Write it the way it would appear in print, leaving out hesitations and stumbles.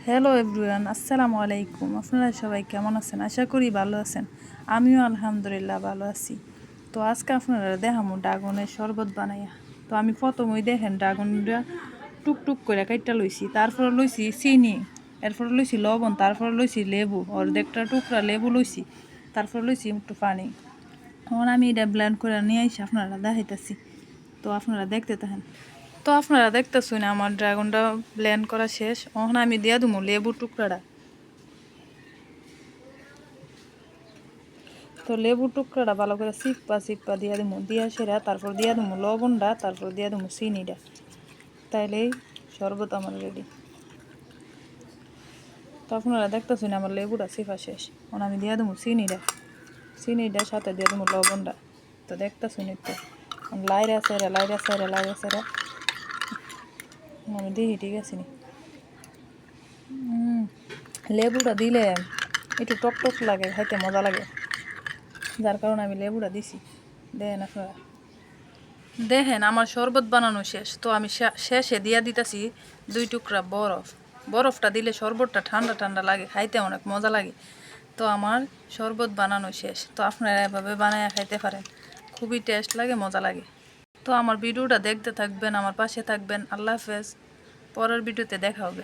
Hello everyone, আসসালামু আলাইকুম। আপনারা সবাই কেমন আছেন? আশা করি ভালো আছেন। আমিও আলহামদুলিল্লাহ ভালো আছি। তো আজকে আপনারা দেখামু ড্রাগনের শরবত বানাইয়া। তো আমি প্রথমেই দেখেন ড্রাগনটা টুকটুক করে কাইটা লইছি, তারপরে লইছি চিনি, এরপরে লইছি লবণ, তারপরে লইছি লেবু, অর্ধেকটা টুকরা লেবু লইছি, তারপরে লইছি একটু পানি। এখন আমি এটা ব্লেন্ড করে নিয়ে আইসি আপনারা দেখাইতেছি। তো আপনারা দেখতে থাকেন। তো আপনারা দেখতেছেন আমার ড্রাগনটা ব্লেন্ড করা শেষ। এখন আমি দিয়া দেবো লেবুর টুকরাটা। তো লেবুর টুকরাটা ভালো করে চিপ্পা দিয়া দেবো, দিয়া সেরা তারপর দিয়া দেবো লবণটা, তারপর দিয়া দেবো চিনিটা। তাইলেই শরবত আমার রেডি। তো আপনারা দেখতেছেন আমার লেবুটা চিপা শেষ। এখন আমি দিয়া দেবো চিনিটার সাথে দিয়ে দেবো লবণটা। তো দেখতেছেন একটু লাইরা সাইরা আমি দেখি ঠিক আছে নি। লেবুটা দিলে একটু টক লাগে, খাইতে মজা লাগে, যার কারণে আমি লেবুটা দিছি। দেখেন আপনারা, দেখেন আমার শরবত বানানো শেষ। তো আমি শেষে দিয়া দিতেছি 2 টুকরা বরফটা দিলে শরবতটা ঠান্ডা ঠান্ডা লাগে, খাইতে অনেক মজা লাগে। তো আমার শরবত বানানো শেষ। তো আপনারা এভাবে বানায় খাইতে পারেন, খুবই টেস্ট লাগে, মজা লাগে। তো আমার ভিডিওটা দেখতে থাকবেন, আমার পাশে থাকবেন। আল্লাহ হাফেজ, পরের ভিডিওতে দেখা হবে।